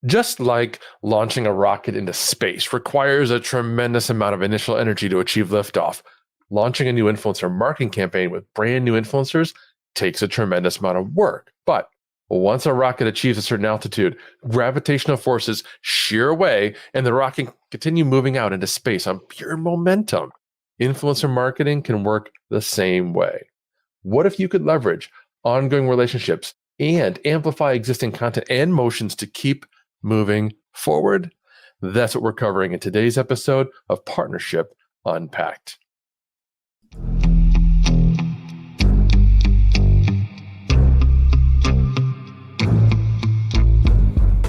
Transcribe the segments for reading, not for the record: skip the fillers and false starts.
Just like launching a rocket into space requires a tremendous amount of initial energy to achieve liftoff, launching a new influencer marketing campaign with brand new influencers takes a tremendous amount of work. But once a rocket achieves a certain altitude, gravitational forces shear away and the rocket can continue moving out into space on pure momentum. Influencer marketing can work the same way. What if you could leverage ongoing relationships and amplify existing content and motions to keep moving forward? That's what we're covering in today's episode of Partnership Unpacked.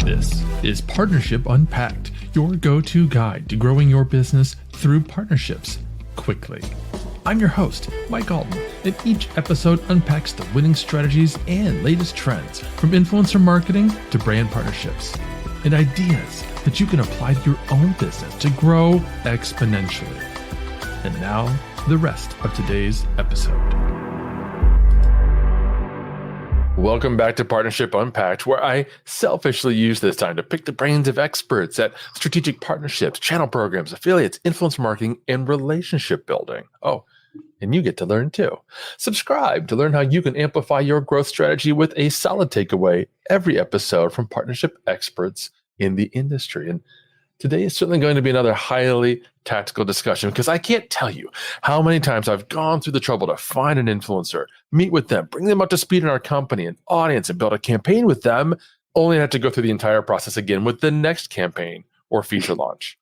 This is Partnership Unpacked, your go-to guide to growing your business through partnerships quickly. I'm your host, Mike Alton, and each episode unpacks the winning strategies and latest trends from influencer marketing to brand partnerships and ideas that you can apply to your own business to grow exponentially. And now, the rest of today's episode. Welcome back to Partnership Unpacked, where I selfishly use this time to pick the brains of experts at strategic partnerships, channel programs, affiliates, influencer marketing, and relationship building. Oh, and you get to learn too. Subscribe to learn how you can amplify your growth strategy with a solid takeaway every episode from partnership experts in the industry. And today is certainly going to be another highly tactical discussion because I can't tell you how many times I've gone through the trouble to find an influencer, meet with them, bring them up to speed in our company and audience, and build a campaign with them, only have to go through the entire process again with the next campaign or feature launch.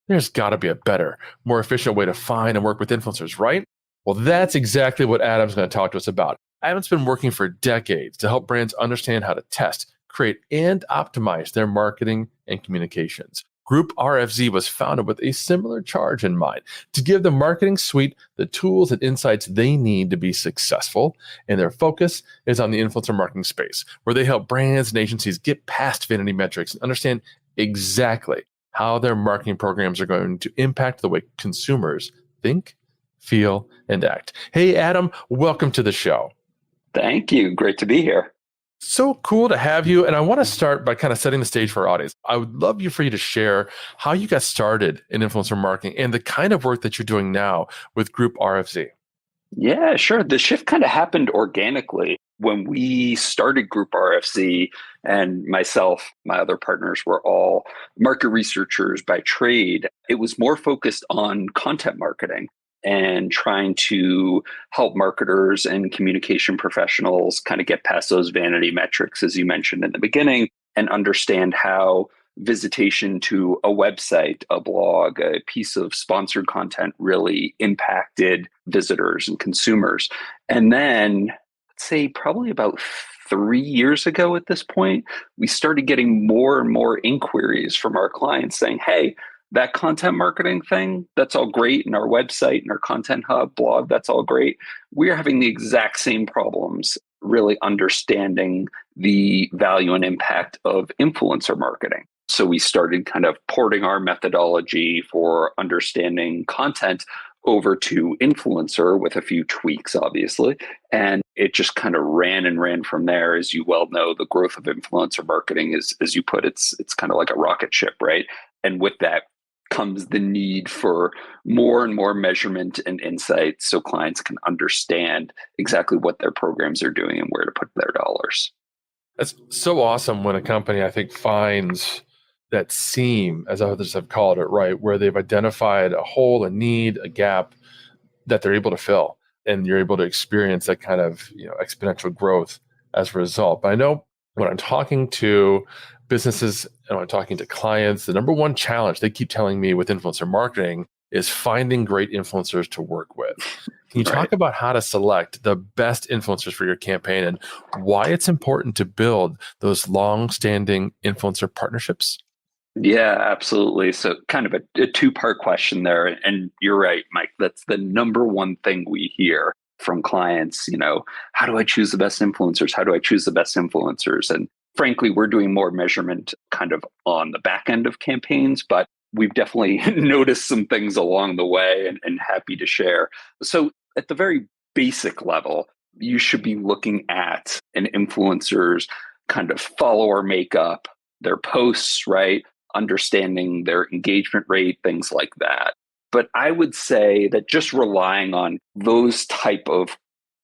There's got to be a better, more efficient way to find and work with influencers, right? Well, that's exactly what Adam's going to talk to us about. Adam's been working for decades to help brands understand how to test, create, and optimize their marketing and communications. Group RFZ was founded with a similar charge in mind to give the marketing suite the tools and insights they need to be successful. And their focus is on the influencer marketing space, where they help brands and agencies get past vanity metrics and understand exactly how their marketing programs are going to impact the way consumers think, feel, and act. Hey, Adam, welcome to the show. Thank you. Great to be here. So cool to have you. And I want to start by kind of setting the stage for our audience. I would love for you to share how you got started in influencer marketing and the kind of work that you're doing now with Group RFZ. Yeah, sure. The shift kind of happened organically. When we started Group RFZ, and myself, my other partners were all market researchers by trade, it was more focused on content marketing and trying to help marketers and communication professionals kind of get past those vanity metrics, as you mentioned in the beginning, and understand how visitation to a website, a blog, a piece of sponsored content really impacted visitors and consumers. And then, let's say probably about 3 years ago at this point, we started getting more and more inquiries from our clients saying, hey, that content marketing thing, that's all great. And our website and our content hub blog, that's all great. We're having the exact same problems, really understanding the value and impact of influencer marketing. So we started kind of porting our methodology for understanding content over to influencer with a few tweaks, obviously. And it just kind of ran and ran from there. As you well know, the growth of influencer marketing is, as you put, it's kind of like a rocket ship, right? And with that comes the need for more and more measurement and insight so clients can understand exactly what their programs are doing and where to put their dollars. That's so awesome when a company, I think, finds that seam, as others have called it, right, where they've identified a hole, a need, a gap that they're able to fill, and you're able to experience that kind of exponential growth as a result. But I know when I'm talking to businesses and when I'm talking to clients, the number one challenge they keep telling me with influencer marketing is finding great influencers to work with. Can you talk about how to select the best influencers for your campaign and why it's important to build those long-standing influencer partnerships? Yeah, absolutely. So kind of a two-part question there. And you're right, Mike, that's the number one thing we hear from clients. How do I choose the best influencers? How do I choose the best influencers? And frankly, we're doing more measurement kind of on the back end of campaigns, but we've definitely noticed some things along the way and happy to share. So at the very basic level, you should be looking at an influencer's kind of follower makeup, their posts, right? Understanding their engagement rate, things like that. But I would say that just relying on those type of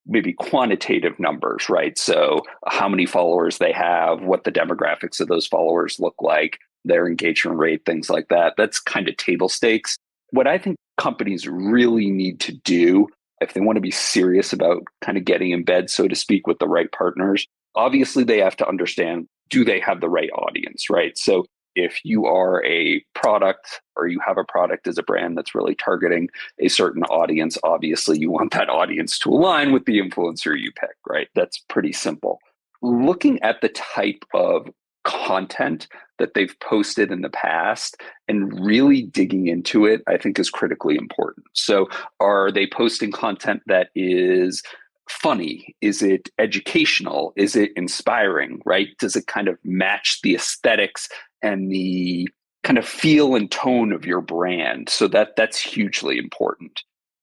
maybe quantitative numbers, right? So how many followers they have, what the demographics of those followers look like, their engagement rate, things like that. That's kind of table stakes. What I think companies really need to do if they want to be serious about kind of getting in bed, so to speak, with the right partners, obviously they have to understand, do they have the right audience, right? So if you are a product or you have a product as a brand that's really targeting a certain audience, obviously you want that audience to align with the influencer you pick, right? That's pretty simple. Looking at the type of content that they've posted in the past and really digging into it, I think is critically important. So are they posting content that is funny? Is it educational? Is it inspiring, right? Does it kind of match the aesthetics and the kind of feel and tone of your brand? So that's hugely important.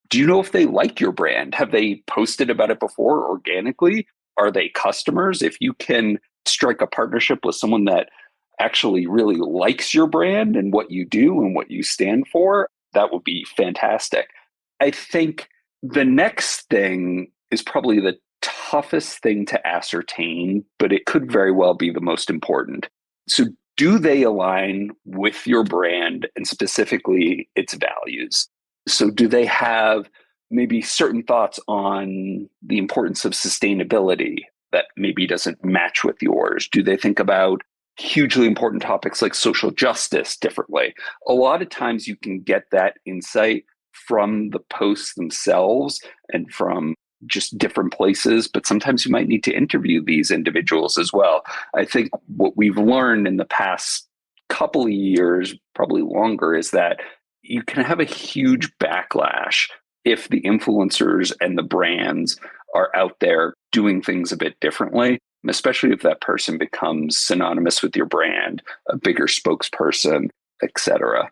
Do you know if they like your brand? Have they posted about it before organically? Are they customers? If you can strike a partnership with someone that actually really likes your brand and what you do and what you stand for, that would be fantastic. I think the next thing is probably the toughest thing to ascertain, but it could very well be the most important. So, do they align with your brand and specifically its values? So, do they have maybe certain thoughts on the importance of sustainability that maybe doesn't match with yours? Do they think about hugely important topics like social justice differently? A lot of times you can get that insight from the posts themselves and from just different places, but sometimes you might need to interview these individuals as well. I think what we've learned in the past couple of years, probably longer, is that you can have a huge backlash if the influencers and the brands are out there doing things a bit differently, especially if that person becomes synonymous with your brand, a bigger spokesperson, etc.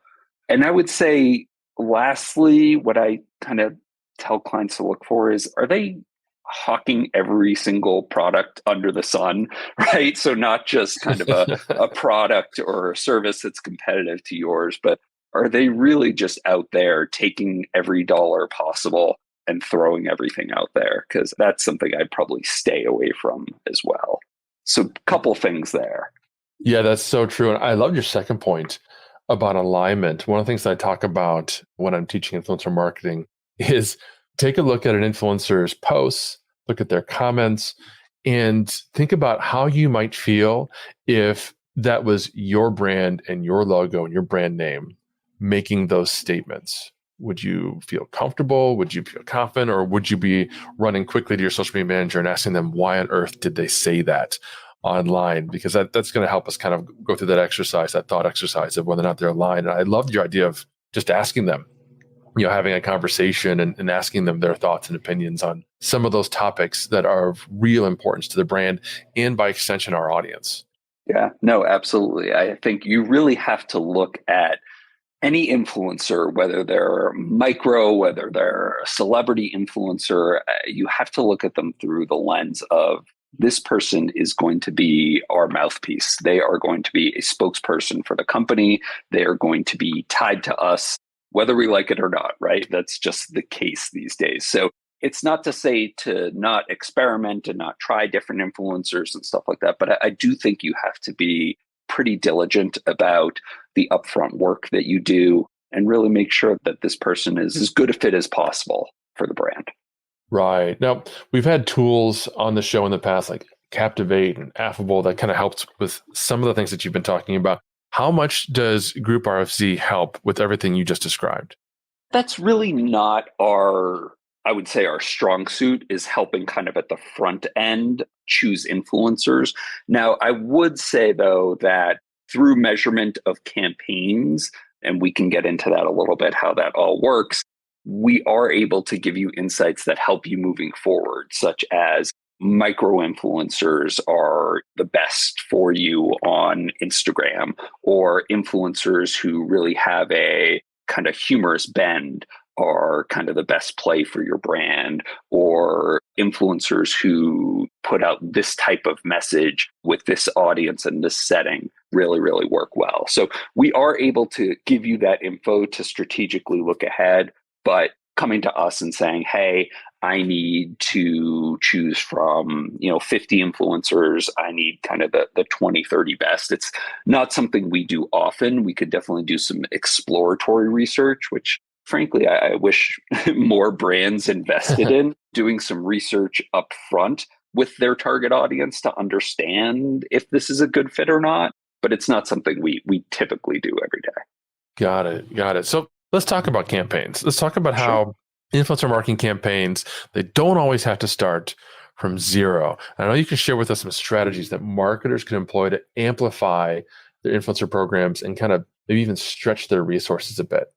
And I would say, lastly, what I kind of tell clients to look for is, are they hawking every single product under the sun, right? So not just kind of a product or a service that's competitive to yours, but are they really just out there taking every dollar possible and throwing everything out there? Because that's something I'd probably stay away from as well. So a couple things there. Yeah, that's so true. And I love your second point about alignment. One of the things that I talk about when I'm teaching influencer marketing is take a look at an influencer's posts, look at their comments, and think about how you might feel if that was your brand and your logo and your brand name making those statements. Would you feel comfortable? Would you feel confident? Or would you be running quickly to your social media manager and asking them, why on earth did they say that online? Because that's going to help us kind of go through that exercise, that thought exercise of whether or not they're aligned. And I love your idea of just asking them, having a conversation and asking them their thoughts and opinions on some of those topics that are of real importance to the brand and by extension, our audience. Yeah, no, absolutely. I think you really have to look at any influencer, whether they're micro, whether they're a celebrity influencer, you have to look at them through the lens of, this person is going to be our mouthpiece. They are going to be a spokesperson for the company. They are going to be tied to us, whether we like it or not, right? That's just the case these days. So it's not to say to not experiment and not try different influencers and stuff like that, but I do think you have to be pretty diligent about the upfront work that you do and really make sure that this person is as good a fit as possible for the brand. Right. Now, we've had tools on the show in the past, like Captivate and Affable, that kind of helps with some of the things that you've been talking about. How much does Group RFZ help with everything you just described? That's really not I would say our strong suit, is helping kind of at the front end choose influencers. Now, I would say, though, that through measurement of campaigns, and we can get into that a little bit, how that all works, we are able to give you insights that help you moving forward, such as micro influencers are the best for you on Instagram, or influencers who really have a kind of humorous bend are kind of the best play for your brand, or influencers who put out this type of message with this audience and this setting really, really work well. So we are able to give you that info to strategically look ahead, but coming to us and saying, hey, I need to choose from, 50 influencers. I need kind of the 20, 30 best. It's not something we do often. We could definitely do some exploratory research, which frankly, I wish more brands invested in doing some research up front with their target audience to understand if this is a good fit or not. But it's not something we typically do every day. Got it. Got it. So let's talk about campaigns. Let's talk about Sure. how influencer marketing campaigns, they don't always have to start from zero. I know you can share with us some strategies that marketers can employ to amplify their influencer programs and kind of maybe even stretch their resources a bit.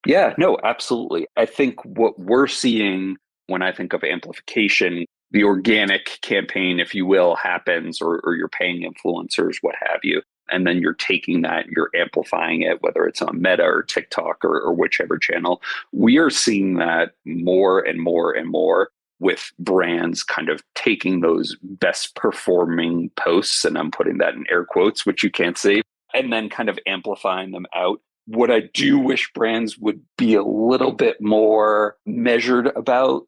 Yeah, no, absolutely. I think what we're seeing when I think of amplification, the organic campaign, if you will, happens, or you're paying influencers, what have you. And then you're taking that, you're amplifying it, whether it's on Meta or TikTok or whichever channel. We are seeing that more and more and more with brands kind of taking those best performing posts, and I'm putting that in air quotes, which you can't see, and then kind of amplifying them out. What I do wish brands would be a little bit more measured about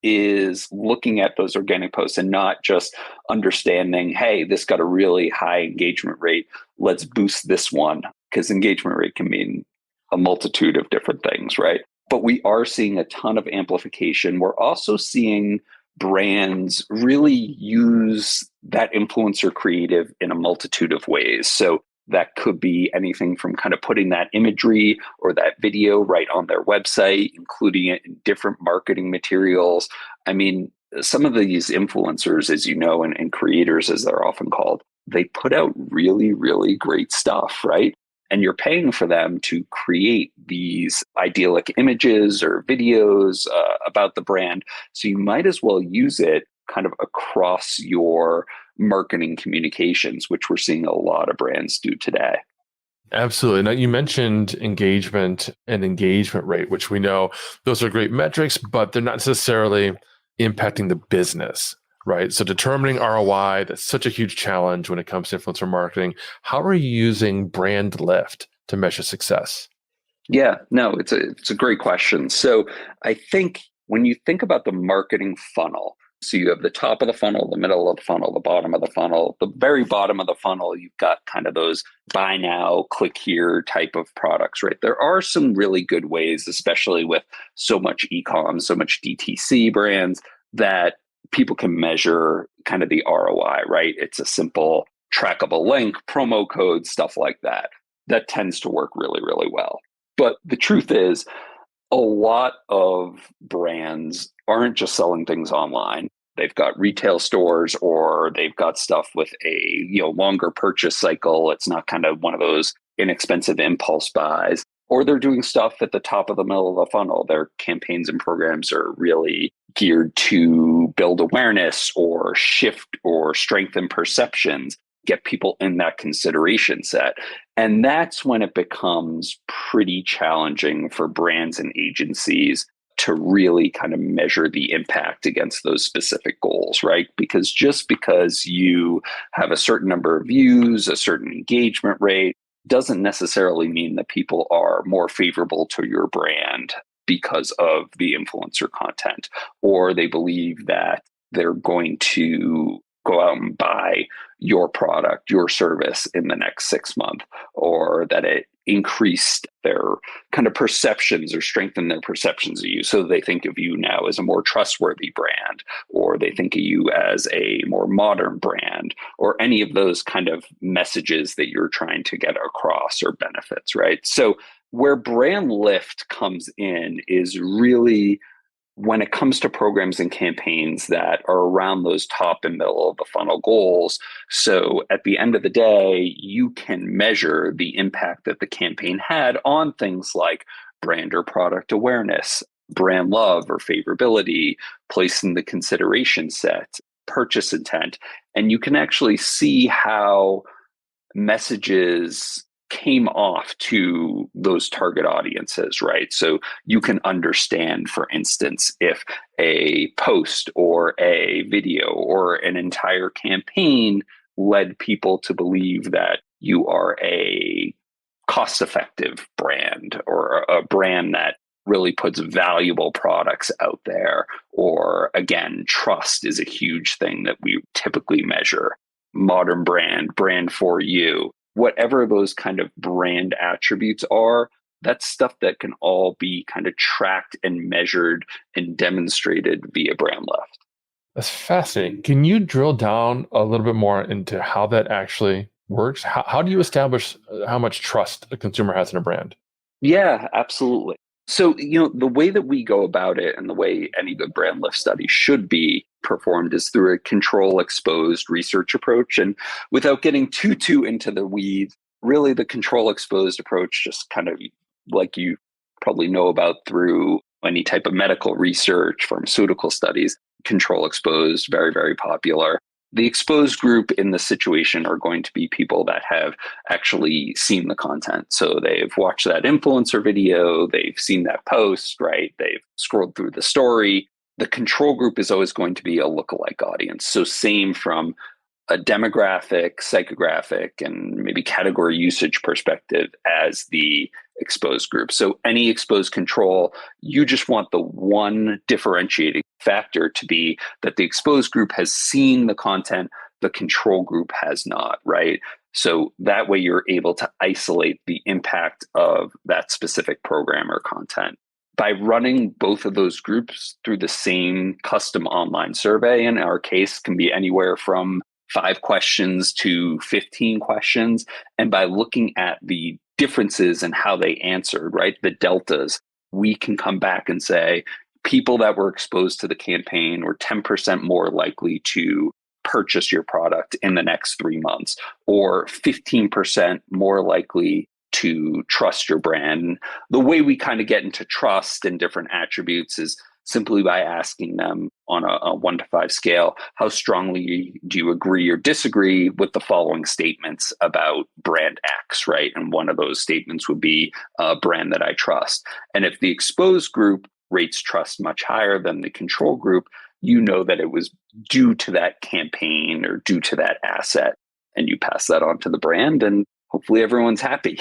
is looking at those organic posts and not just understanding, hey, this got a really high engagement rate. Let's boost this one, because engagement rate can mean a multitude of different things, right? But we are seeing a ton of amplification. We're also seeing brands really use that influencer creative in a multitude of ways. So that could be anything from kind of putting that imagery or that video right on their website, including it in different marketing materials. I mean, some of these influencers, as you know, and creators, as they're often called, they put out really, really great stuff, right? And you're paying for them to create these idyllic images or videos about the brand. So you might as well use it kind of across your marketing communications, which we're seeing a lot of brands do today. Absolutely. Now, you mentioned engagement and engagement rate, which we know those are great metrics, but they're not necessarily impacting the business, right? So determining ROI, that's such a huge challenge when it comes to influencer marketing. How are you using brand lift to measure success? Yeah, no, it's a great question. So I think when you think about the marketing funnel, so you have the top of the funnel, the middle of the funnel, the bottom of the funnel. The very bottom of the funnel, you've got kind of those buy now, click here type of products, right? There are some really good ways, especially with so much e-com, so much DTC brands, that people can measure kind of the ROI, right? It's a simple trackable link, promo code, stuff like that. That tends to work really, really well. But the truth is, a lot of brands aren't just selling things online. They've got retail stores, or they've got stuff with a longer purchase cycle. It's not kind of one of those inexpensive impulse buys. Or they're doing stuff at the top of the middle of the funnel. Their campaigns and programs are really geared to build awareness or shift or strengthen perceptions, get people in that consideration set. And that's when it becomes pretty challenging for brands and agencies to really kind of measure the impact against those specific goals, right? Because just because you have a certain number of views, a certain engagement rate, doesn't necessarily mean that people are more favorable to your brand because of the influencer content, or they believe that they're going to go out and buy your product, your service in the next 6 months, or that it increased their kind of perceptions or strengthened their perceptions of you. So they think of you now as a more trustworthy brand, or they think of you as a more modern brand, or any of those kind of messages that you're trying to get across or benefits, right? So where brand lift comes in is really when it comes to programs and campaigns that are around those top and middle of the funnel goals. So at the end of the day, you can measure the impact that the campaign had on things like brand or product awareness, brand love or favorability, place in the consideration set, purchase intent. And you can actually see how messages came off to those target audiences, right? So you can understand, for instance, if a post or a video or an entire campaign led people to believe that you are a cost-effective brand or a brand that really puts valuable products out there. Or again, trust is a huge thing that we typically measure. Modern brand, brand for you, whatever those kind of brand attributes are, that's stuff that can all be kind of tracked and measured and demonstrated via brand lift. That's fascinating. Can you drill down a little bit more into how that actually works? How do you establish how much trust a consumer has in a brand? Yeah, absolutely. So, the way that we go about it and the way any good brand lift study should be performed is through a control exposed research approach. And without getting too into the weeds, really the control exposed approach, just kind of like you probably know about through any type of medical research, pharmaceutical studies, control exposed, very, very popular. The exposed group in this situation are going to be people that have actually seen the content. So they've watched that influencer video, they've seen that post, right? They've scrolled through the story. The control group is always going to be a lookalike audience. So same from a demographic, psychographic, and maybe category usage perspective as the exposed group. So any exposed control, you just want the one differentiating factor to be that the exposed group has seen the content, the control group has not, right? So that way you're able to isolate the impact of that specific program or content. By running both of those groups through the same custom online survey, in our case, can be anywhere from 5 questions to 15 questions. And by looking at the differences in how they answered, right, the deltas, we can come back and say people that were exposed to the campaign were 10% more likely to purchase your product in the next 3 months, or 15% more likely to trust your brand. And the way we kind of get into trust and different attributes is simply by asking them on a 1 to 5 scale, how strongly do you agree or disagree with the following statements about brand X, right? And one of those statements would be a brand that I trust. And if the exposed group rates trust much higher than the control group, you know that it was due to that campaign or due to that asset. And you pass that on to the brand, and hopefully everyone's happy.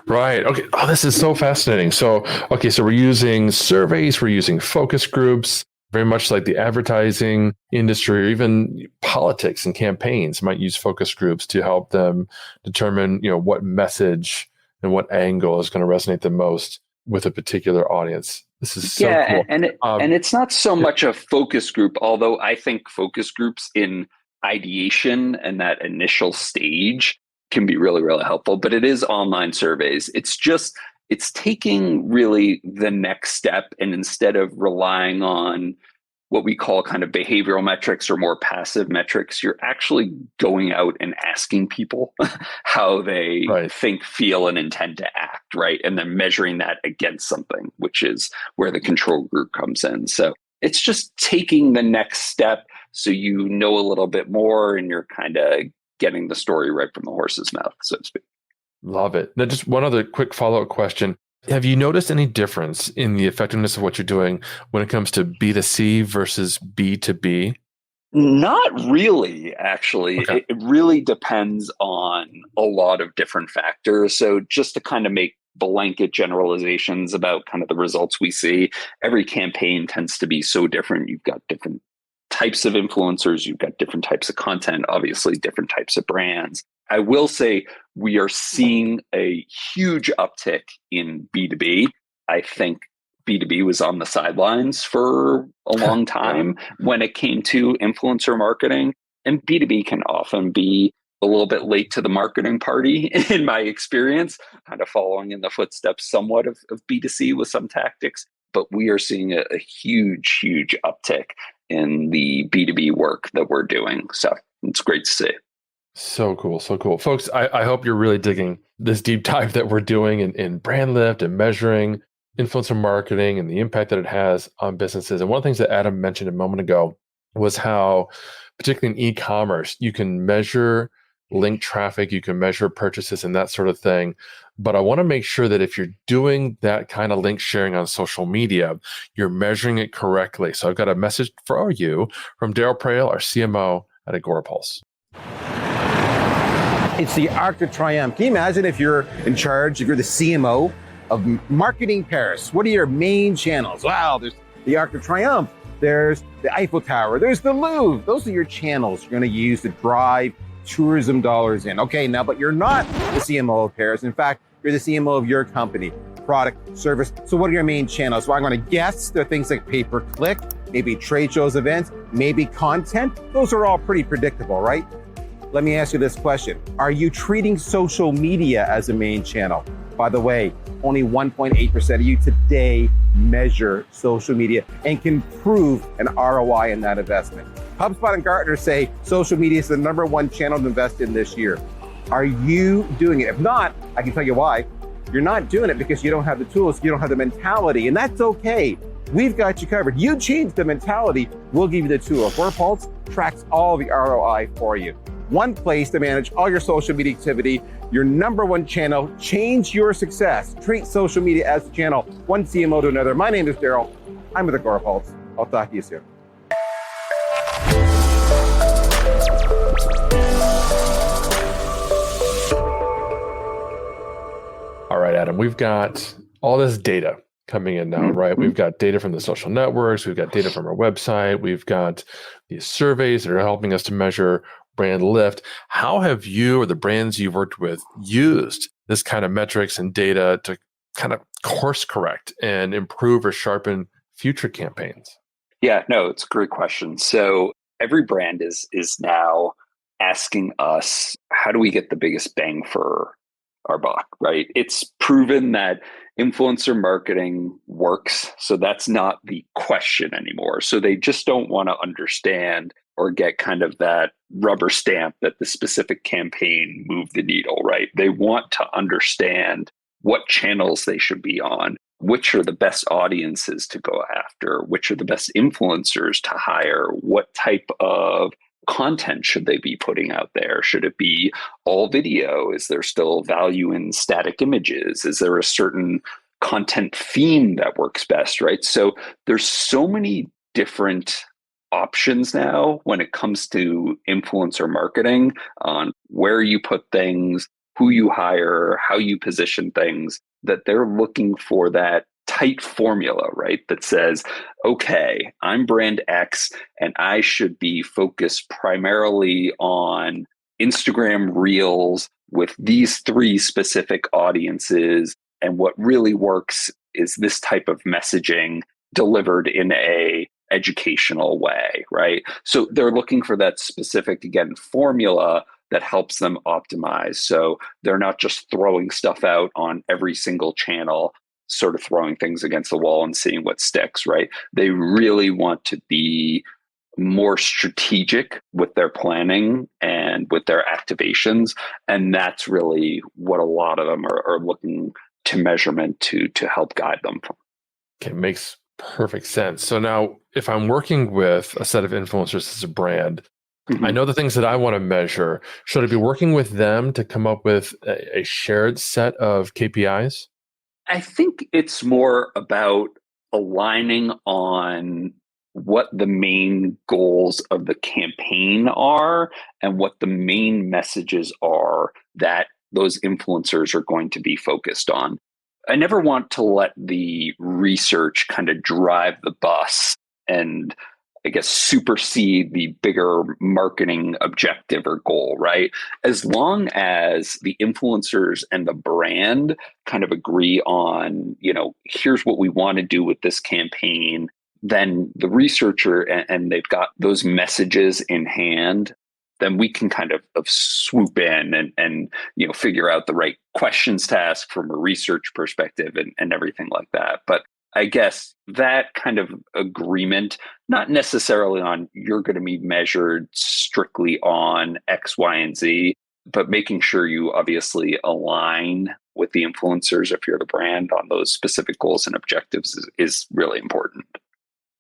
Right. Okay. Oh, this is so fascinating. So we're using surveys, we're using focus groups, very much like the advertising industry or even politics and campaigns might use focus groups to help them determine, what message and what angle is going to resonate the most with a particular audience. This is so Yeah, cool. and it's not so much a focus group, although I think focus groups in ideation and that initial stage can be really, really helpful. But it is online surveys. It's taking really the next step, and instead of relying on what we call kind of behavioral metrics or more passive metrics, you're actually going out and asking people how they think, feel, and intend to act, right? And then measuring that against something, which is where the control group comes in. So it's just taking the next step so you know a little bit more and you're kind of getting the story right from the horse's mouth, so to speak. Love it. Now, just one other quick follow-up question. Have you noticed any difference in the effectiveness of what you're doing when it comes to B2C versus B2B? Not really, actually. Okay. It really depends on a lot of different factors. So just to kind of make blanket generalizations about kind of the results we see, every campaign tends to be so different. You've got different types of influencers, you've got different types of content, obviously different types of brands. I will say we are seeing a huge uptick in B2B. I think B2B was on the sidelines for a long time when it came to influencer marketing. And B2B can often be a little bit late to the marketing party, in my experience, kind of following in the footsteps somewhat of B2C with some tactics. But we are seeing a huge, huge uptick in the B2B work that we're doing. So it's great to see. So cool. So cool. Folks, I hope you're really digging this deep dive that we're doing in brand lift and measuring influencer marketing and the impact that it has on businesses. And one of the things that Adam mentioned a moment ago was how, particularly in e-commerce, you can measure link traffic, you can measure purchases and that sort of thing. But I want to make sure that if you're doing that kind of link sharing on social media, you're measuring it correctly. So I've got a message for you from Daryl Prale, our CMO at Agorapulse. It's the Arc de Triomphe. Can you imagine if you're in charge, if you're the CMO of marketing Paris? What are your main channels? Wow, there's the Arc de Triomphe. There's the Eiffel Tower. There's the Louvre. Those are your channels you're going to use to drive tourism dollars in. Okay, now, but you're not the CMO of Paris. In fact, you're the CMO of your company, product, service. So what are your main channels? So I'm going to guess there are things like pay-per-click, maybe trade shows, events, maybe content. Those are all pretty predictable, right? Let me ask you this question. Are you treating social media as a main channel? By the way, only 1.8% of you today measure social media and can prove an ROI in that investment. HubSpot and Gartner say social media is the #1 channel to invest in this year. Are you doing it? If not, I can tell you why. You're not doing it because you don't have the tools, you don't have the mentality, and that's okay. We've got you covered. You change the mentality, we'll give you the tool. GorePulse tracks all the ROI for you. One place to manage all your social media activity, your #1 channel, change your success. Treat social media as a channel, one CMO to another. My name is Daryl. I'm with the GorePulse. I'll talk to you soon. All right, Adam, we've got all this data coming in now, right? We've got data from the social networks. We've got data from our website. We've got these surveys that are helping us to measure brand lift. How have you or the brands you've worked with used this kind of metrics and data to kind of course correct and improve or sharpen future campaigns? Yeah, no, it's a great question. So every brand is now asking us, how do we get the biggest bang for our buck, right? It's proven that influencer marketing works. So that's not the question anymore. So they just don't want to understand or get kind of that rubber stamp that the specific campaign moved the needle, right? They want to understand what channels they should be on, which are the best audiences to go after, which are the best influencers to hire, what type of content should they be putting out there? Should it be all video? Is there still value in static images? Is there a certain content theme that works best, right? So there's so many different options now when it comes to influencer marketing on where you put things, who you hire, how you position things, that they're looking for that tight formula, right? That says, okay, I'm brand X and I should be focused primarily on Instagram Reels with these 3 specific audiences. And what really works is this type of messaging delivered in a educational way, right? So they're looking for that specific, again, formula that helps them optimize. So they're not just throwing stuff out on every single channel, sort of throwing things against the wall and seeing what sticks, right? They really want to be more strategic with their planning and with their activations. And that's really what a lot of them are looking to measurement to help guide them. Okay, makes perfect sense. So now if I'm working with a set of influencers as a brand, I know the things that I want to measure. Should I be working with them to come up with a shared set of KPIs? I think it's more about aligning on what the main goals of the campaign are and what the main messages are that those influencers are going to be focused on. I never want to let the research kind of drive the bus and, I guess, supersede the bigger marketing objective or goal, right? As long as the influencers and the brand kind of agree on, here's what we want to do with this campaign, then the researcher and they've got those messages in hand, then we can kind of swoop in and figure out the right questions to ask from a research perspective and everything like that. But I guess that kind of agreement, not necessarily on you're going to be measured strictly on X, Y, and Z, but making sure you obviously align with the influencers if you're the brand on those specific goals and objectives is really important.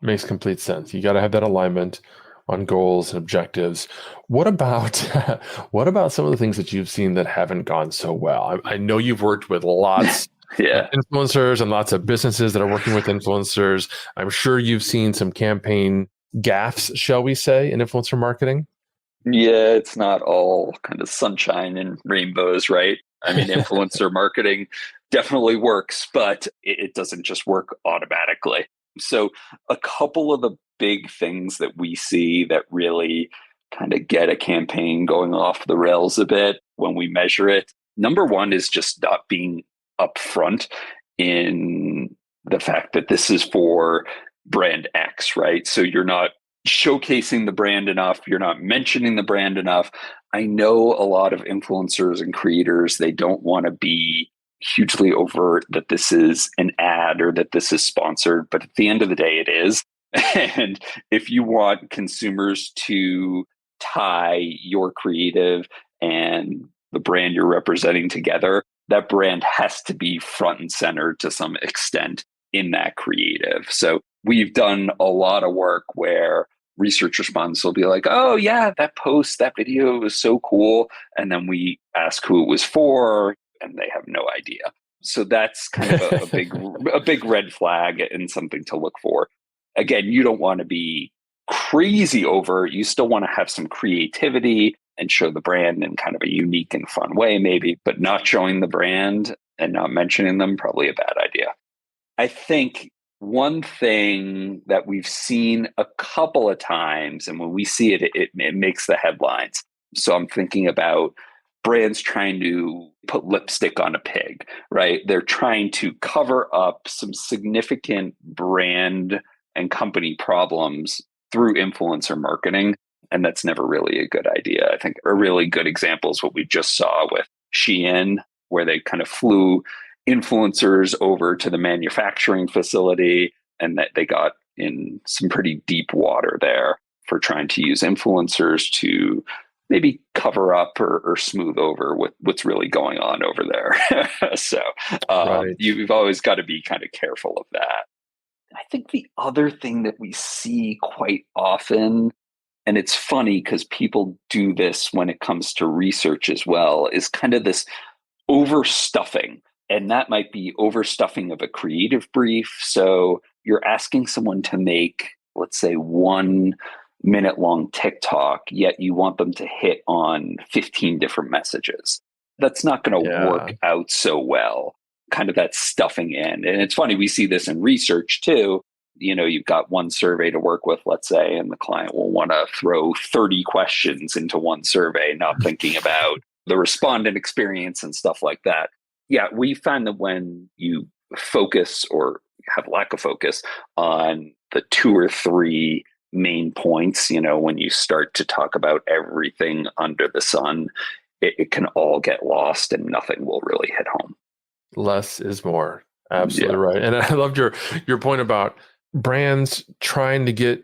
Makes complete sense. You got to have that alignment on goals and objectives. What about some of the things that you've seen that haven't gone so well? I know you've worked with lots of influencers and lots of businesses that are working with influencers. I'm sure you've seen some campaign gaffes, shall we say, in influencer marketing. Yeah, it's not all kind of sunshine and rainbows, right? I mean, influencer marketing definitely works, but it doesn't just work automatically. So, a couple of the big things that we see that really kind of get a campaign going off the rails a bit when we measure it. Number one is just not being upfront in the fact that this is for brand X, right? So, you're not showcasing the brand enough. You're not mentioning the brand enough. I know a lot of influencers and creators, they don't want to be hugely overt that this is an ad or that this is sponsored, but at the end of the day, it is. And if you want consumers to tie your creative and the brand you're representing together, that brand has to be front and center to some extent in that creative. So we've done a lot of work where research response will be like, oh yeah, that post, that video was so cool. And then we ask who it was for, and they have no idea. So that's kind of a big red flag and something to look for. Again, you don't want to be crazy over. You still want to have some creativity and show the brand in kind of a unique and fun way, maybe, but not showing the brand and not mentioning them, probably a bad idea. I think one thing that we've seen a couple of times, and when we see it, it makes the headlines. So I'm thinking about brands trying to put lipstick on a pig, right? They're trying to cover up some significant brand and company problems through influencer marketing. And that's never really a good idea. I think a really good example is what we just saw with Shein, where they kind of flew influencers over to the manufacturing facility and that they got in some pretty deep water there for trying to use influencers to maybe cover up or smooth over what's really going on over there. So Right. you've always got to be kind of careful of that. I think the other thing that we see quite often, and it's funny because people do this when it comes to research as well, is kind of this overstuffing. And that might be overstuffing of a creative brief. So you're asking someone to make, let's say, 1 minute long TikTok, yet you want them to hit on 15 different messages. That's not going to Yeah. work out so well, kind of that stuffing in. And it's funny, we see this in research too. You know, you've got one survey to work with, let's say, and the client will want to throw 30 questions into one survey, not thinking about the respondent experience and stuff like that. Yeah, we find that when you focus or have lack of focus on the two or three main points, you know, when you start to talk about everything under the sun, it can all get lost and nothing will really hit home. Less is more. Absolutely Yeah. right. And I loved your point about brands trying to get,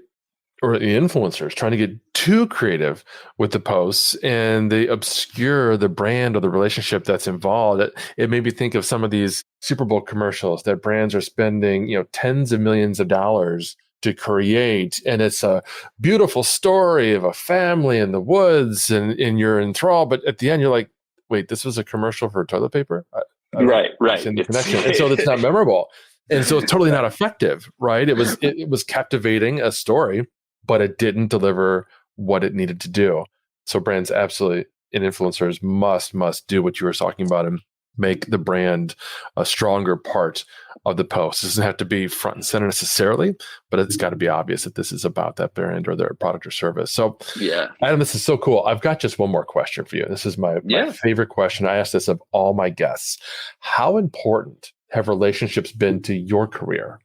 or the influencers trying to get too creative with the posts, and they obscure the brand or the relationship that's involved. It made me think of some of these Super Bowl commercials that brands are spending, tens of millions of dollars to create. And it's a beautiful story of a family in the woods, and you're enthralled. But at the end, you're like, wait, this was a commercial for toilet paper? I don't Right, right. understand the connection. And so it's not memorable. And so it's totally not effective, right? It was captivating a story, but it didn't deliver what it needed to do. So brands absolutely and influencers must do what you were talking about and make the brand a stronger part of the post. It doesn't have to be front and center necessarily, but it's got to be obvious that this is about that brand or their product or service. So Yeah. Adam, this is so cool. I've got just one more question for you. This is my favorite question. I ask this of all my guests. How important have relationships been to your career?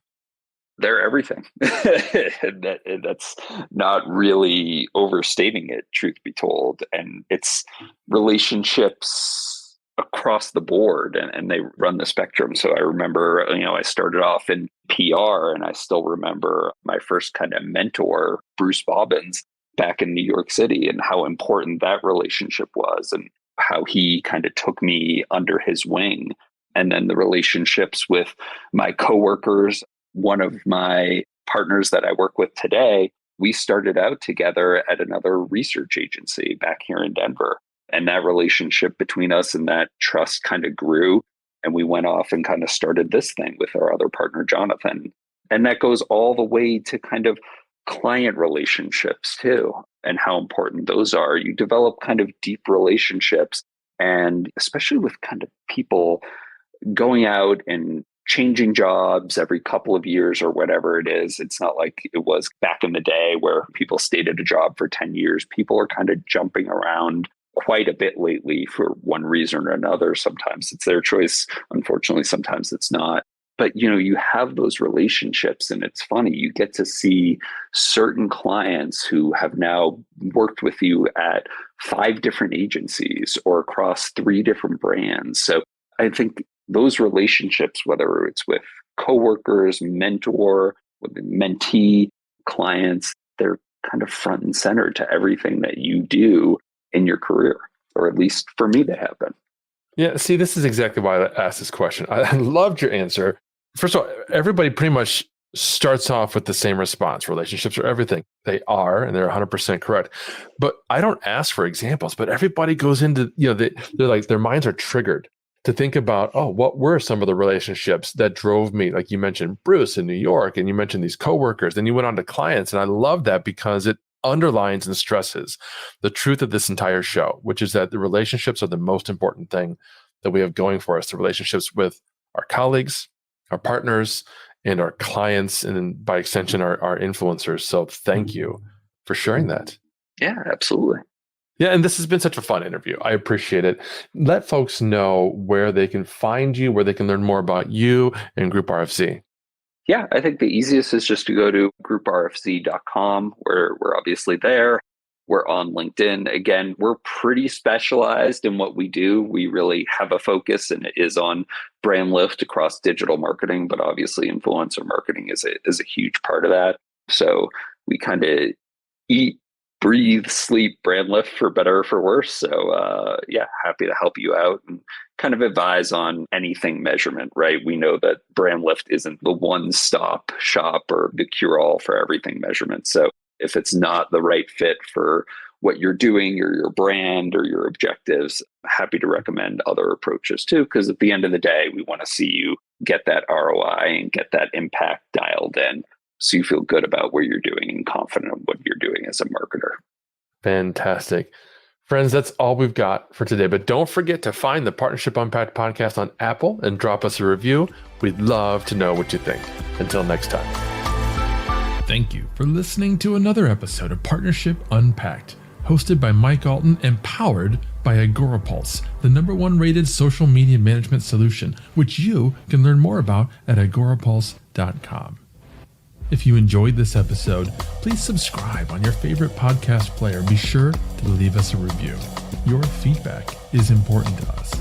They're everything. That's not really overstating it, truth be told. And it's relationships across the board, and they run the spectrum. So I remember, I started off in PR, and I still remember my first kind of mentor, Bruce Bobbins, back in New York City, and how important that relationship was, and how he kind of took me under his wing. And then the relationships with my coworkers. One of my partners that I work with today, we started out together at another research agency back here in Denver. And that relationship between us and that trust kind of grew. And we went off and kind of started this thing with our other partner, Jonathan. And that goes all the way to kind of client relationships too, and how important those are. You develop kind of deep relationships, and especially with kind of people going out and changing jobs every couple of years or whatever it is. It's not like it was back in the day where people stayed at a job for 10 years. People are kind of jumping around quite a bit lately for one reason or another. Sometimes it's their choice. Unfortunately, sometimes it's not. But, you have those relationships, and it's funny. You get to see certain clients who have now worked with you at 5 different agencies or across 3 different brands. So I think those relationships, whether it's with coworkers, mentor, with mentee clients, they're kind of front and center to everything that you do in your career, or at least for me, they have been. Yeah, see, this is exactly why I asked this question. I loved your answer. First of all, everybody pretty much starts off with the same response. Relationships are everything. They are, and they're 100% correct. But I don't ask for examples, but everybody goes into, they're like, their minds are triggered to think about, what were some of the relationships that drove me? Like you mentioned Bruce in New York, and you mentioned these coworkers, then you went on to clients. And I love that because it underlines and stresses the truth of this entire show, which is that the relationships are the most important thing that we have going for us. The relationships with our colleagues, our partners, and our clients, and then by extension, our influencers. So thank you for sharing that. Yeah, absolutely. Yeah, and this has been such a fun interview. I appreciate it. Let folks know where they can find you, where they can learn more about you and Group RFC. Yeah, I think the easiest is just to go to grouprfc.com, where we're obviously there. We're on LinkedIn. Again, we're pretty specialized in what we do. We really have a focus, and it is on brand lift across digital marketing, but obviously influencer marketing is a huge part of that. So we kind of eat, breathe, sleep brand lift, for better or for worse. So happy to help you out and kind of advise on anything measurement, right? We know that brand lift isn't the one-stop shop or the cure-all for everything measurement. So if it's not the right fit for what you're doing or your brand or your objectives, happy to recommend other approaches too, because at the end of the day, we want to see you get that ROI and get that impact dialed in so you feel good about what you're doing and confident in what you're doing as a marketer. Fantastic. Friends, that's all we've got for today. But don't forget to find the Partnership Unpacked podcast on Apple and drop us a review. We'd love to know what you think. Until next time. Thank you for listening to another episode of Partnership Unpacked, hosted by Mike Alton and powered by AgoraPulse, the #1 rated social media management solution, which you can learn more about at agorapulse.com. If you enjoyed this episode, please subscribe on your favorite podcast player. Be sure to leave us a review. Your feedback is important to us.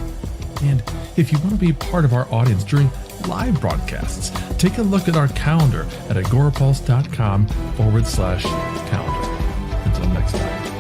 And if you want to be part of our audience during live broadcasts, take a look at our calendar at agorapulse.com/calendar. Until next time.